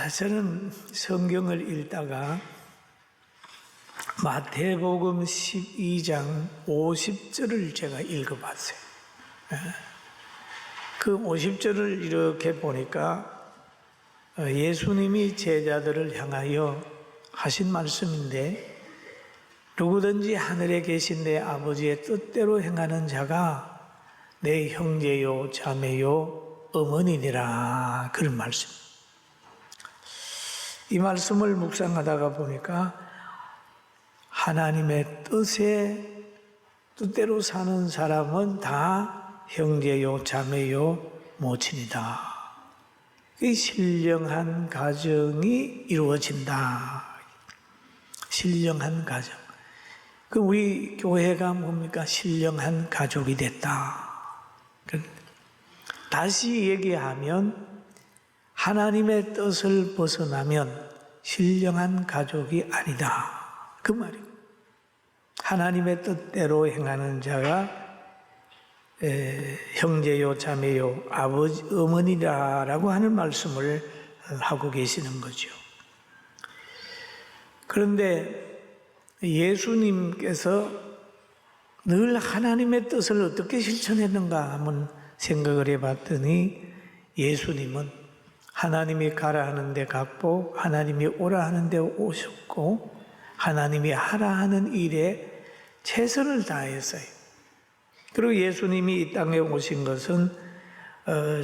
저는 성경을 읽다가 마태복음 12장 50절을 제가 읽어봤어요. 그 50절을 이렇게 보니까 예수님이 제자들을 향하여 하신 말씀인데, 누구든지 하늘에 계신 내 아버지의 뜻대로 행하는 자가 내 형제요 자매요 어머니니라, 그런 말씀. 이 말씀을 묵상하다가 보니까 하나님의 뜻대로 사는 사람은 다 형제요 자매요 모친이다. 그 신령한 가정이 이루어진다. 신령한 가정. 그 우리 교회가 뭡니까? 신령한 가족이 됐다. 다시 얘기하면 하나님의 뜻을 벗어나면 신령한 가족이 아니다, 그 말이고, 하나님의 뜻대로 행하는 자가 형제요 자매요 아버지 어머니라고 하는 말씀을 하고 계시는 거죠. 그런데 예수님께서 늘 하나님의 뜻을 어떻게 실천했는가 한번 생각을 해봤더니, 예수님은 하나님이 가라 하는데 갔고, 하나님이 오라 하는데 오셨고, 하나님이 하라 하는 일에 최선을 다했어요. 그리고 예수님이 이 땅에 오신 것은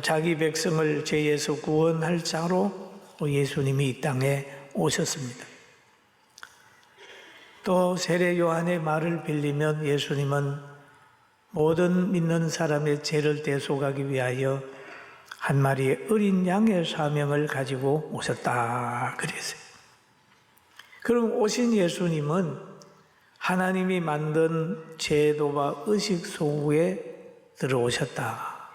자기 백성을 죄에서 구원할 자로 예수님이 이 땅에 오셨습니다. 또 세례 요한의 말을 빌리면 예수님은 모든 믿는 사람의 죄를 대속하기 위하여 한 마리의 어린 양의 사명을 가지고 오셨다, 그랬어요. 그럼 오신 예수님은 하나님이 만든 제도와 의식 속에 들어오셨다.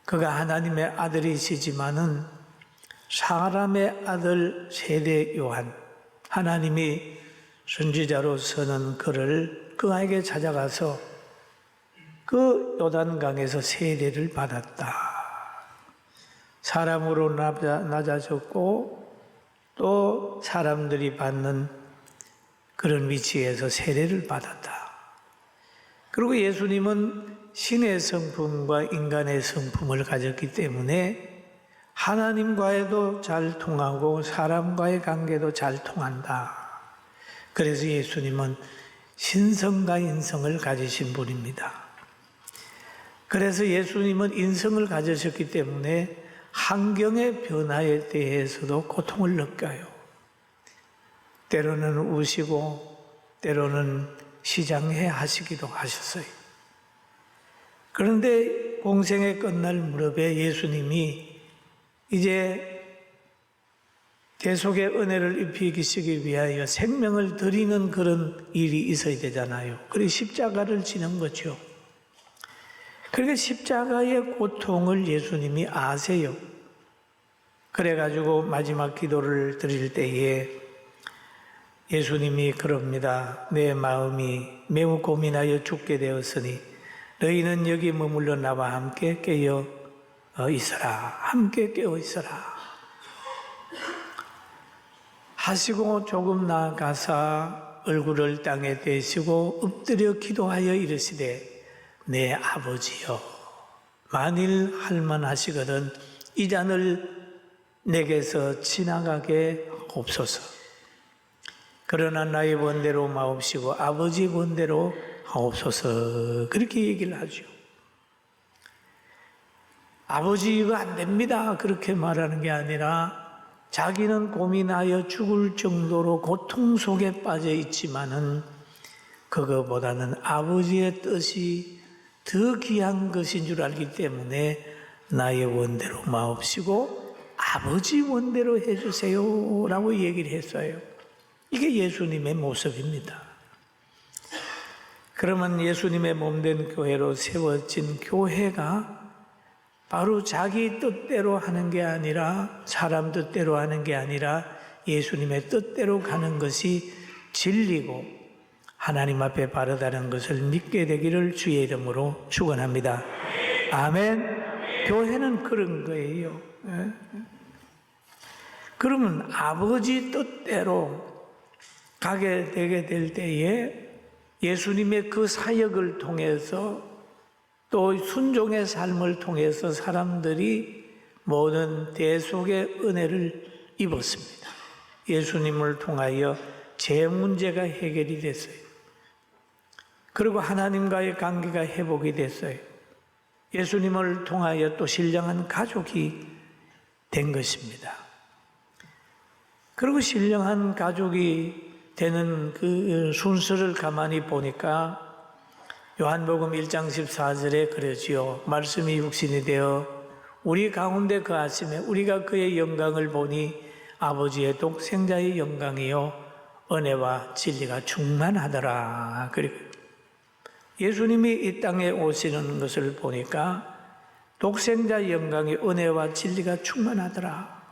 그가 하나님의 아들이시지만은 사람의 아들 세례 요한, 하나님이 선지자로서는 그를 그에게 찾아가서 그 요단강에서 세례를 받았다. 사람으로 낮아졌고 또 사람들이 받는 그런 위치에서 세례를 받았다. 그리고 예수님은 신의 성품과 인간의 성품을 가졌기 때문에 하나님과도 잘 통하고 사람과의 관계도 잘 통한다. 그래서 예수님은 신성과 인성을 가지신 분입니다. 그래서 예수님은 인성을 가지셨기 때문에 환경의 변화에 대해서도 고통을 느껴요. 때로는 우시고 때로는 시장해 하시기도 하셨어요. 그런데 공생의 끝날 무렵에 예수님이 이제 대속의 은혜를 입히시기 위하여 생명을 드리는 그런 일이 있어야 되잖아요. 그래서 십자가를 지는 거죠. 그러니까 십자가의 고통을 예수님이 아세요. 그래가지고 마지막 기도를 드릴 때에 예수님이 그럽니다. 내 마음이 매우 고민하여 죽게 되었으니 너희는 여기 머물러 나와 함께 깨어 있어라. 함께 깨어 있어라. 하시고 조금 나아가사 얼굴을 땅에 대시고 엎드려 기도하여 이르시되, 내 아버지여, 만일 할만하시거든 이 잔을 내게서 지나가게 하옵소서. 그러나 나의 원대로 마옵시고 아버지 원대로 하옵소서. 그렇게 얘기를 하죠. 아버지 이거 안 됩니다, 그렇게 말하는 게 아니라 자기는 고민하여 죽을 정도로 고통 속에 빠져 있지만은 그거보다는 아버지의 뜻이 더 귀한 것인 줄 알기 때문에 나의 원대로 마옵시고 아버지 원대로 해주세요 라고 얘기를 했어요. 이게 예수님의 모습입니다. 그러면 예수님의 몸된 교회로 세워진 교회가 바로 자기 뜻대로 하는 게 아니라, 사람 뜻대로 하는 게 아니라 예수님의 뜻대로 가는 것이 진리고 하나님 앞에 바르다는 것을 믿게 되기를 주의 이름으로 축원합니다. 아멘. 교회는 그런 거예요. 그러면 아버지 뜻대로 가게 되게 될 때에 예수님의 그 사역을 통해서 또 순종의 삶을 통해서 사람들이 모든 대속의 은혜를 입었습니다. 예수님을 통하여 제 문제가 해결이 됐어요. 그리고 하나님과의 관계가 회복이 됐어요. 예수님을 통하여 또 신령한 가족이 된 것입니다. 그리고 신령한 가족이 되는 그 순서를 가만히 보니까 요한복음 1장 14절에 그러지요. 말씀이 육신이 되어 우리 가운데 거하심에 우리가 그의 영광을 보니 아버지의 독생자의 영광이요 은혜와 진리가 충만하더라. 그리고 예수님이 이 땅에 오시는 것을 보니까 독생자의 영광이 은혜와 진리가 충만하더라.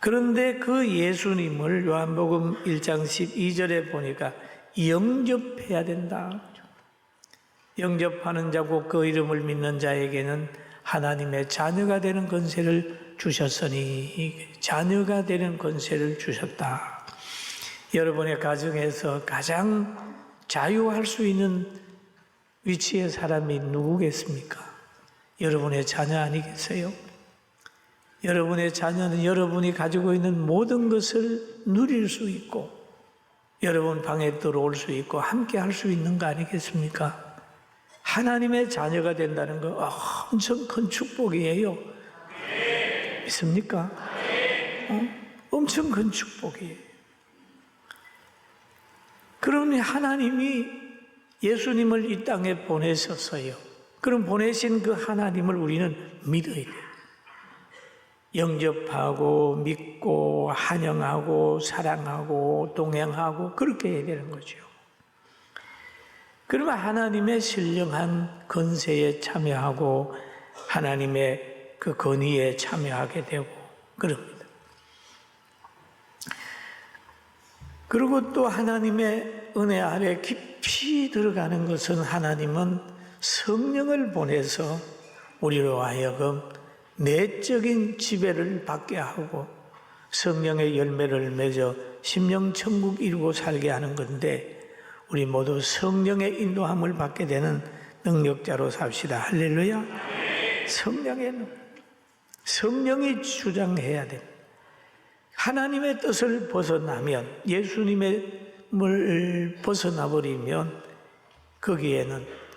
그런데 그 예수님을 요한복음 1장 12절에 보니까 영접해야 된다. 영접하는 자고 그 이름을 믿는 자에게는 하나님의 자녀가 되는 권세를 주셨으니 자녀가 되는 권세를 주셨다. 여러분의 가정에서 가장 자유할 수 있는 위치의 사람이 누구겠습니까? 여러분의 자녀 아니겠어요? 여러분의 자녀는 여러분이 가지고 있는 모든 것을 누릴 수 있고 여러분 방에 들어올 수 있고 함께 할 수 있는 거 아니겠습니까? 하나님의 자녀가 된다는 거 엄청 큰 축복이에요. 믿습니까? 엄청 큰 축복이에요. 그러니 하나님이 예수님을 이 땅에 보내셨어요. 그럼 보내신 그 하나님을 우리는 믿어야 돼요. 영접하고 믿고 환영하고 사랑하고 동행하고 그렇게 해야 되는 거죠. 그러면 하나님의 신령한 권세에 참여하고 하나님의 그 권위에 참여하게 되고 그럽니다. 그리고 또 하나님의 은혜 아래 깊이 들어가는 것은 하나님은 성령을 보내서 우리로 하여금 내적인 지배를 받게 하고 성령의 열매를 맺어 심령천국 이루고 살게 하는 건데 우리 모두 성령의 인도함을 받게 되는 능력자로 삽시다. 할렐루야. 성령이 주장해야 됩니다. 하나님의 뜻을 벗어나면 예수님을 벗어나버리면 거기에는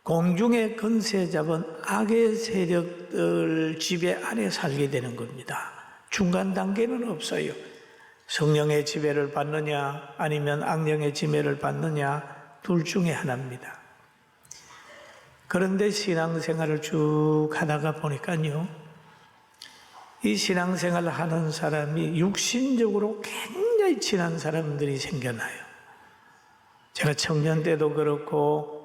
공중의 권세 잡은 악의 세력들 지배 아래 살게 되는 겁니다. 중간 단계는 없어요. 성령의 지배를 받느냐 아니면 악령의 지배를 받느냐 둘 중에 하나입니다. 그런데 신앙생활을 쭉 하다가 보니까요, 이 신앙생활을 하는 사람이 육신적으로 굉장히 친한 사람들이 생겨나요. 제가 청년 때도 그렇고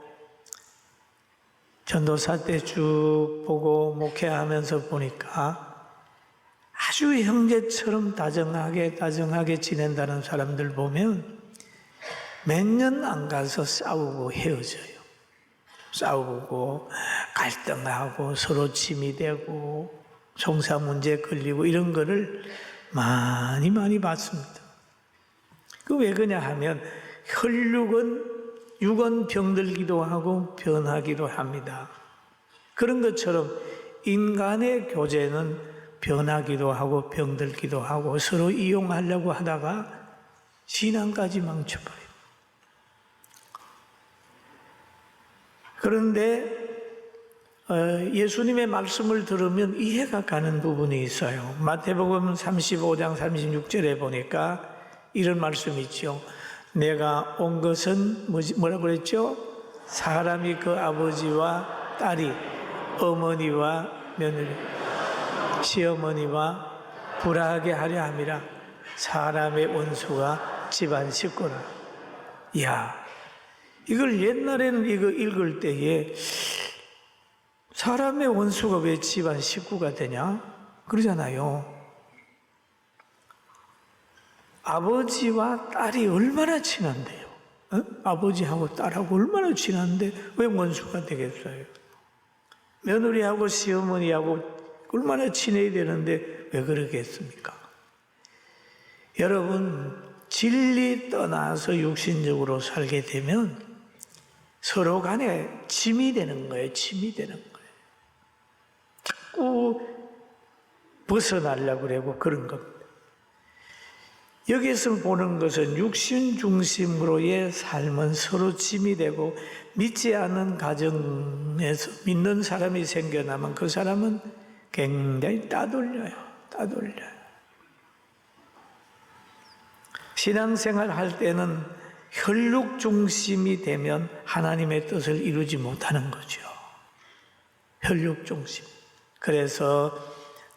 전도사 때 쭉 보고 목회하면서 보니까 아주 형제처럼 다정하게 지낸다는 사람들 보면 몇 년 안 가서 싸우고 헤어져요. 싸우고 갈등하고 서로 침이 되고 종사 문제에 걸리고 이런 거를 많이 봤습니다. 그 왜 그러냐 하면 육은 병들기도 하고 변하기도 합니다. 그런 것처럼 인간의 교제는 변하기도 하고 병들기도 하고 서로 이용하려고 하다가 신앙까지 망쳐버려요. 그런데 예수님의 말씀을 들으면 이해가 가는 부분이 있어요. 마태복음 35장 36절에 보니까 이런 말씀이 있죠. 내가 온 것은 뭐라고 그랬죠? 사람이 그 아버지와 딸이 어머니와 며느리 시어머니와 불화하게 하려 함이라. 사람의 원수가 집안 식구라. 이야, 이걸 옛날에는 이거 읽을 때에 사람의 원수가 왜 집안 식구가 되냐? 그러잖아요. 아버지와 딸이 얼마나 친한데요. 아버지하고 딸하고 얼마나 친한데 왜 원수가 되겠어요? 며느리하고 시어머니하고 얼마나 친해야 되는데 왜 그러겠습니까? 여러분, 진리 떠나서 육신적으로 살게 되면 서로 간에 짐이 되는 거예요. 짐이 되는 거예요. 자꾸 벗어나려고 그러고 그런 겁니다. 여기서 보는 것은 육신 중심으로의 삶은 서로 짐이 되고 믿지 않는 가정에서 믿는 사람이 생겨나면 그 사람은 굉장히 따돌려요. 신앙생활 할 때는 혈육 중심이 되면 하나님의 뜻을 이루지 못하는 거죠. 혈육 중심. 그래서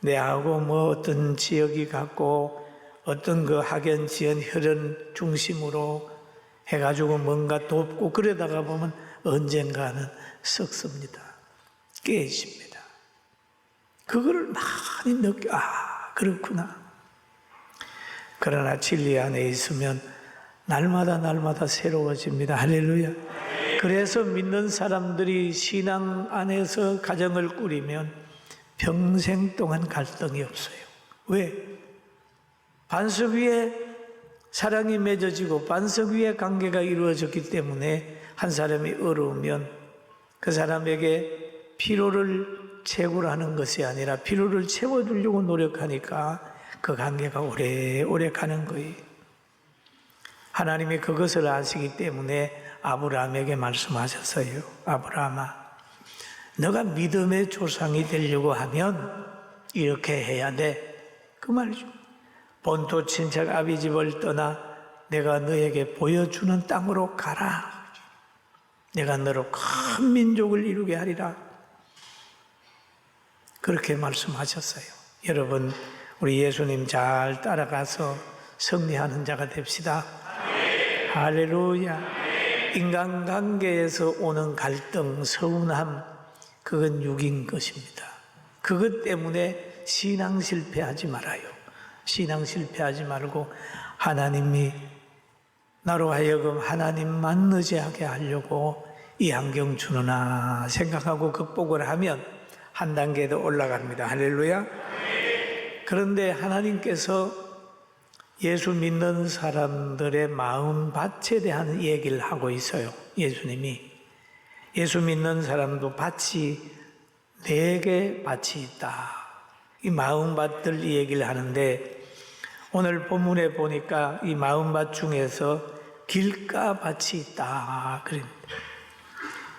내하고 뭐 어떤 지역이 갖고 어떤 그 학연, 지연, 혈연 중심으로 해가지고 뭔가 돕고 그러다가 보면 언젠가는 썩습니다. 깨집니다. 그거를 많이 느껴, 그렇구나. 그러나 진리 안에 있으면 날마다 새로워집니다. 할렐루야. 그래서 믿는 사람들이 신앙 안에서 가정을 꾸리면 평생 동안 갈등이 없어요. 왜? 반석 위에 사랑이 맺어지고 반석 위에 관계가 이루어졌기 때문에 한 사람이 어려우면 그 사람에게 피로를 채우라는 것이 아니라 피로를 채워주려고 노력하니까 그 관계가 오래오래 가는 거예요. 하나님이 그것을 아시기 때문에 아브라함에게 말씀하셨어요. 아브라함아, 너가 믿음의 조상이 되려고 하면 이렇게 해야 돼. 그 말이죠. 본토 친척 아비집을 떠나 내가 너에게 보여주는 땅으로 가라. 내가 너로 큰 민족을 이루게 하리라. 그렇게 말씀하셨어요. 여러분, 우리 예수님 잘 따라가서 승리하는 자가 됩시다. 할렐루야. 인간관계에서 오는 갈등, 서운함, 그건 육인 것입니다. 그것 때문에 신앙 실패하지 말아요. 신앙 실패하지 말고 하나님이 나로 하여금 하나님만 의지하게 하려고 이 안경 주느나 생각하고 극복을 하면 한 단계 더 올라갑니다. 할렐루야. 그런데 하나님께서 예수 믿는 사람들의 마음밭에 대한 얘기를 하고 있어요. 예수님이. 예수 믿는 사람도 밭이 4개 밭이 있다. 이 마음밭들 얘기를 하는데 오늘 본문에 보니까 이 마음밭 중에서 길가밭이 있다. 그럽니다.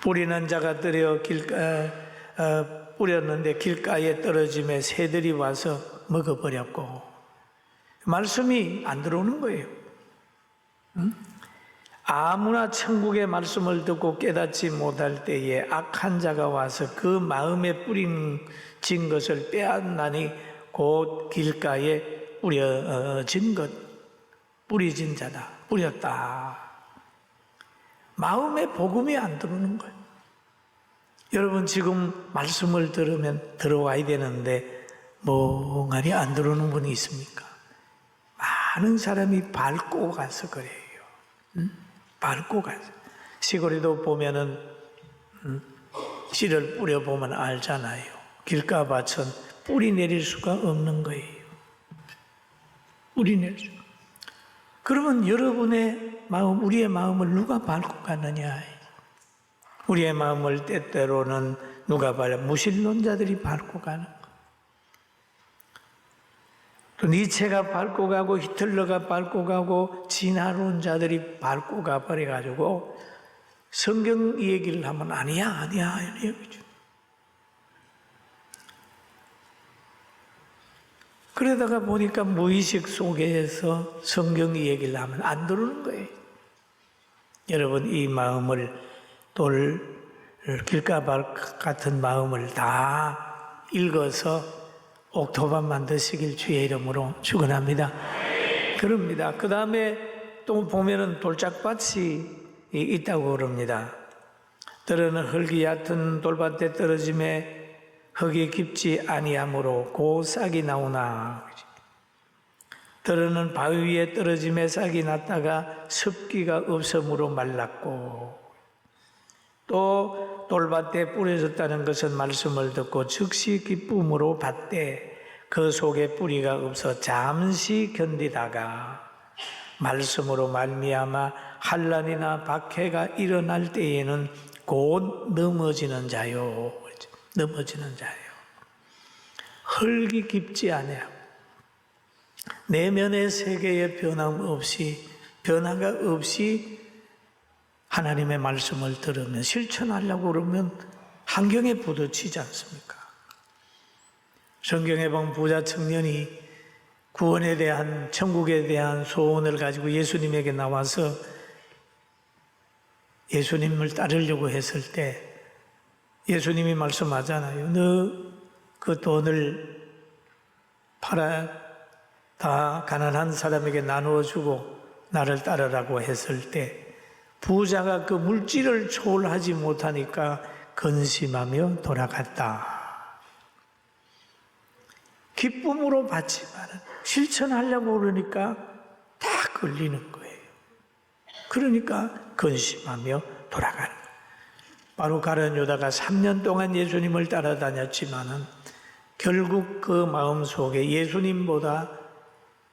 뿌리는 자가 들여 뿌렸는데 길가에 떨어짐에 새들이 와서 먹어버렸고 말씀이 안 들어오는 거예요. 아무나 천국의 말씀을 듣고 깨닫지 못할 때에 악한 자가 와서 그 마음에 뿌린 것을 빼앗나니 곧 길가에 뿌려진 것, 뿌려진 자다, 뿌렸다. 마음에 복음이 안 들어오는 거예요. 여러분 지금 말씀을 들으면 들어와야 되는데 멍하니 안 들어오는 분이 있습니까? 많은 사람이 밟고 가서 그래요. 밟고 가서. 시골에도 보면은 씨를 뿌려보면 알잖아요. 길가밭은 뿌리 내릴 수가 없는 거예요. 뿌리 내릴 수. 그러면 여러분의 마음, 우리의 마음을 누가 밟고 가느냐? 우리의 마음을 때때로는 누가 밟아? 무신론자들이 밟고 가는 거. 또 니체가 밟고 가고 히틀러가 밟고 가고 진화론자들이 밟고 가버려가지고 성경 얘기를 하면 아니야 이런 얘기죠. 그러다가 보니까 무의식 속에서 성경 얘기를 하면 안 들어오는 거예요. 여러분 이 마음을 길가밭 같은 마음을 다 읽어서 옥토반 만드시길 주의 이름으로 축원합니다. 그럽니다. 그 다음에 또 보면은 돌짝밭이 있다고 그럽니다. 들어는 흙이 얕은 돌밭에 떨어짐에 흙이 깊지 아니하므로 고 싹이 나오나. 들어는 바위 위에 떨어짐에 싹이 났다가 습기가 없음으로 말랐고. 또 돌밭에 뿌려졌다는 것은 말씀을 듣고 즉시 기쁨으로 받되 그 속에 뿌리가 없어 잠시 견디다가 말씀으로 말미암아 환난이나 박해가 일어날 때에는 곧 넘어지는 자요. 넘어지는 자요. 흙이 깊지 아니하고 내면의 세계에 변화가 없이 하나님의 말씀을 들으면 실천하려고 그러면 환경에 부딪히지 않습니까? 성경에 보면 부자 청년이 구원에 대한, 천국에 대한 소원을 가지고 예수님에게 나와서 예수님을 따르려고 했을 때 예수님이 말씀하잖아요. 너 그 돈을 팔아 다 가난한 사람에게 나누어 주고 나를 따르라고 했을 때 부자가 그 물질을 초월하지 못하니까 근심하며 돌아갔다. 기쁨으로 받지만 실천하려고 그러니까 다 걸리는 거예요. 그러니까 근심하며 돌아가는 거예요. 바로 가룟 유다가 3년 동안 예수님을 따라다녔지만은 결국 그 마음 속에 예수님보다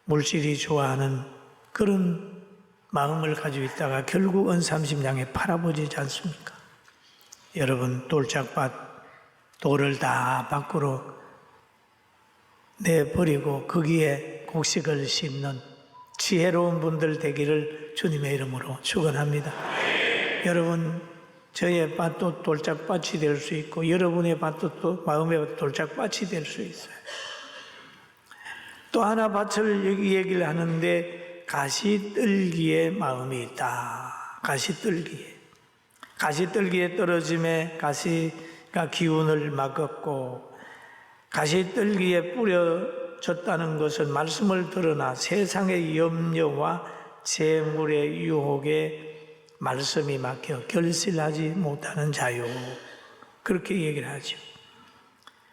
물질이 좋아하는 그런 마음을 가지고 있다가 결국은 30냥에 팔아버리지 않습니까? 여러분, 돌짝밭, 돌을 다 밖으로 내버리고 거기에 곡식을 심는 지혜로운 분들 되기를 주님의 이름으로 축원합니다. 여러분, 저의 밭도 돌짝밭이 될 수 있고 여러분의 밭도 또 마음의 돌짝밭이 될 수 있어요. 또 하나 밭을 여기 얘기를 하는데 가시떨기의 마음이 있다. 가시떨기에 떨어짐에 가시가 기운을 막았고 가시떨기에 뿌려졌다는 것은 말씀을 들으나 세상의 염려와 재물의 유혹에 말씀이 막혀 결실하지 못하는 자요. 그렇게 얘기를 하죠.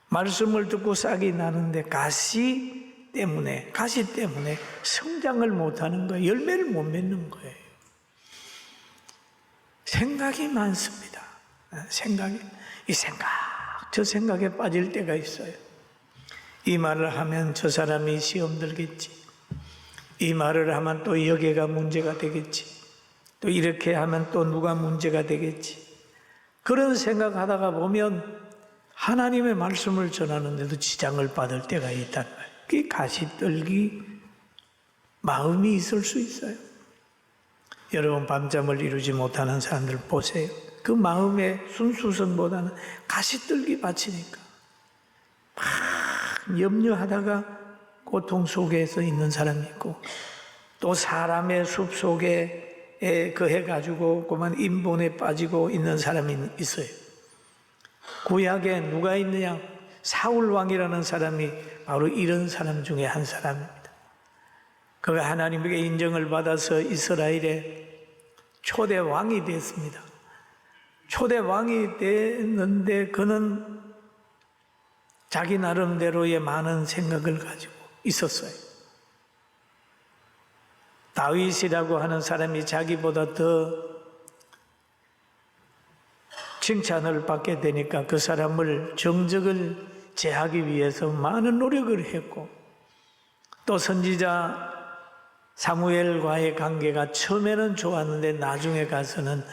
말씀을 듣고 싹이 나는데 가시 때문에 성장을 못하는 거예요. 열매를 못 맺는 거예요. 생각이 많습니다. 이 생각, 저 생각에 빠질 때가 있어요. 이 말을 하면 저 사람이 시험 들겠지. 이 말을 하면 또 여기가 문제가 되겠지. 또 이렇게 하면 또 누가 문제가 되겠지. 그런 생각하다가 보면 하나님의 말씀을 전하는데도 지장을 받을 때가 있단 말이에요. 그게 가시떨기 마음이 있을 수 있어요. 여러분, 밤잠을 이루지 못하는 사람들 보세요. 그 마음의 순수성보다는 가시떨기 받치니까 막 염려하다가 고통 속에서 있는 사람이 있고 또 사람의 숲 속에 거해가지고 그만 인본에 빠지고 있는 사람이 있어요. 구약에 누가 있느냐? 사울 왕이라는 사람이 바로 이런 사람 중에 한 사람입니다. 그가 하나님에게 인정을 받아서 이스라엘의 초대 왕이 됐습니다. 초대 왕이 됐는데 그는 자기 나름대로의 많은 생각을 가지고 있었어요. 다윗이라고 하는 사람이 자기보다 더 칭찬을 받게 되니까 그 사람을 정적을 제하기 위해서 많은 노력을 했고 또 선지자 사무엘과의 관계가 처음에는 좋았는데 나중에 가서는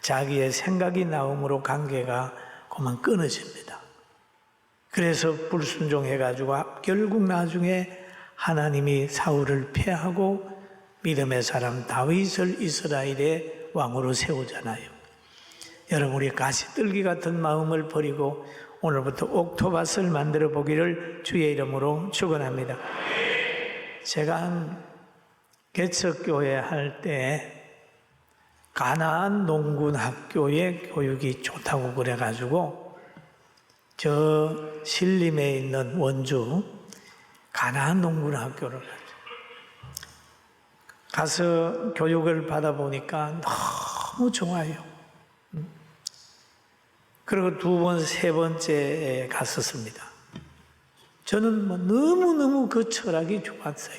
자기의 생각이 나옴으로 관계가 그만 끊어집니다. 그래서 불순종해가지고 결국 나중에 하나님이 사울을 패하고 믿음의 사람 다윗을 이스라엘의 왕으로 세우잖아요. 여러분, 우리 가시떨기 같은 마음을 버리고 오늘부터 옥토밭을 만들어 보기를 주의 이름으로 축원합니다. 제가 개척교회 할 때 가나안 농군 학교의 교육이 좋다고 그래가지고 저 신림에 있는 원주 가나안 농군 학교를 가서 교육을 받아보니까 너무 좋아요. 그리고 두 번, 세 번째에 갔었습니다. 저는 너무너무 그 철학이 좋았어요.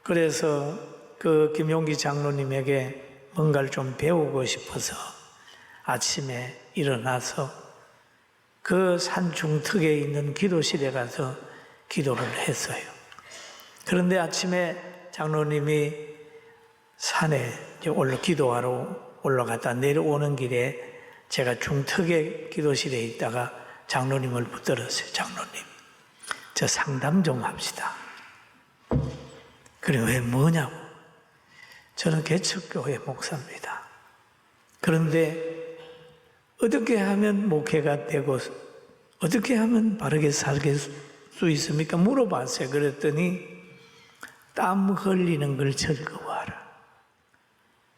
그래서 그 김용기 장로님에게 뭔가를 좀 배우고 싶어서 아침에 일어나서 그 산중턱에 있는 기도실에 가서 기도를 했어요. 그런데 아침에 장로님이 산에 기도하러 올라갔다 내려오는 길에 제가 중턱에 기도실에 있다가 장로님을 붙들었어요. 장로님, 저 상담 좀 합시다. 그래, 왜 뭐냐고. 저는 개척교회 목사입니다. 그런데 어떻게 하면 목회가 되고 어떻게 하면 바르게 살게 수 있습니까? 물어봤어요. 그랬더니 땀 흘리는 걸 즐거워하라.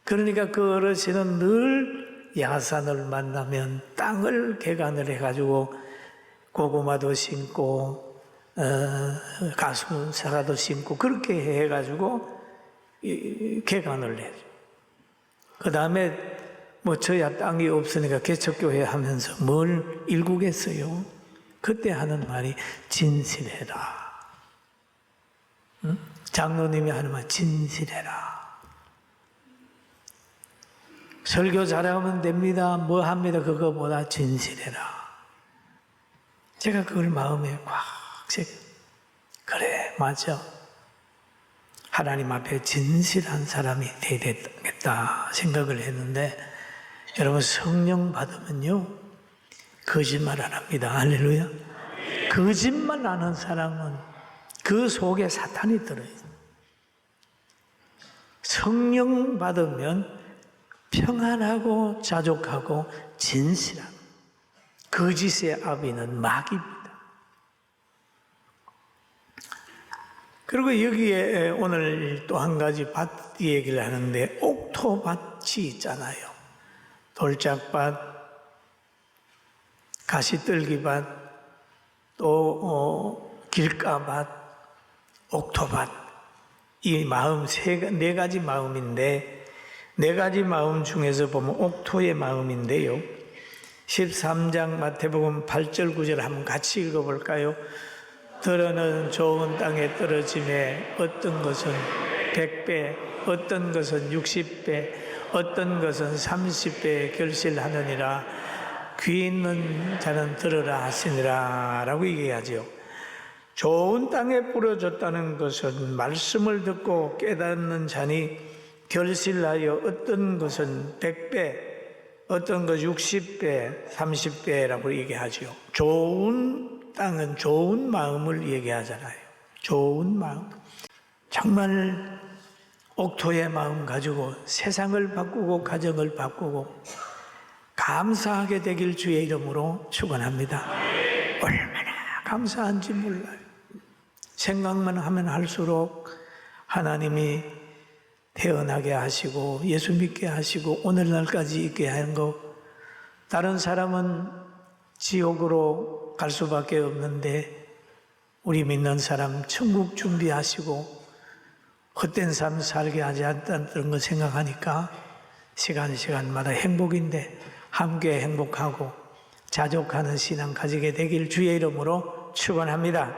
그러니까 그 어르신은 늘 야산을 만나면 땅을 개간을 해가지고 고구마도 심고 가수 사과도 심고 그렇게 해가지고 개간을 해요. 그 다음에 뭐 저야 땅이 없으니까 개척교회 하면서 뭘 일구겠어요? 그때 하는 말이 진실해라. 응? 장로님이 하는 말 진실해라. 설교 잘하면 됩니다. 뭐 합니다. 그거보다 진실해라. 제가 그걸 마음에 꽉 그래, 맞아. 하나님 앞에 진실한 사람이 돼야 되겠다 생각을 했는데 여러분, 성령 받으면요 거짓말 안 합니다. 할렐루야. 거짓말 하는 사람은 그 속에 사탄이 들어있어요. 성령 받으면 평안하고 자족하고 진실한, 거짓의 아비는 마귀입니다. 그리고 여기에 오늘 또 한 가지 밭 얘기를 하는데 옥토밭이 있잖아요. 돌짝밭, 가시떨기밭, 또 길가밭, 옥토밭. 이 마음 네 가지 마음인데 네 가지 마음 중에서 보면 옥토의 마음인데요. 13장 마태복음 8절 9절 한번 같이 읽어볼까요? 들어는 좋은 땅에 떨어짐에 어떤 것은 100배, 어떤 것은 60배, 어떤 것은 30배 결실하느니라. 귀 있는 자는 들으라 하시니라 라고 얘기하죠. 좋은 땅에 뿌려졌다는 것은 말씀을 듣고 깨닫는 자니 결실하여 어떤 것은 100배, 어떤 것 60배, 30배라고 얘기하죠. 좋은 땅은 좋은 마음을 얘기하잖아요. 좋은 마음. 정말 옥토의 마음 가지고 세상을 바꾸고 가정을 바꾸고 감사하게 되길 주의 이름으로 축원합니다. 얼마나 감사한지 몰라요. 생각만 하면 할수록 하나님이 태어나게 하시고 예수 믿게 하시고 오늘날까지 있게 하는 거, 다른 사람은 지옥으로 갈 수밖에 없는데 우리 믿는 사람 천국 준비하시고 헛된 삶 살게 하지 않다는 거 생각하니까 시간마다 행복인데 함께 행복하고 자족하는 신앙 가지게 되길 주의 이름으로 축원합니다.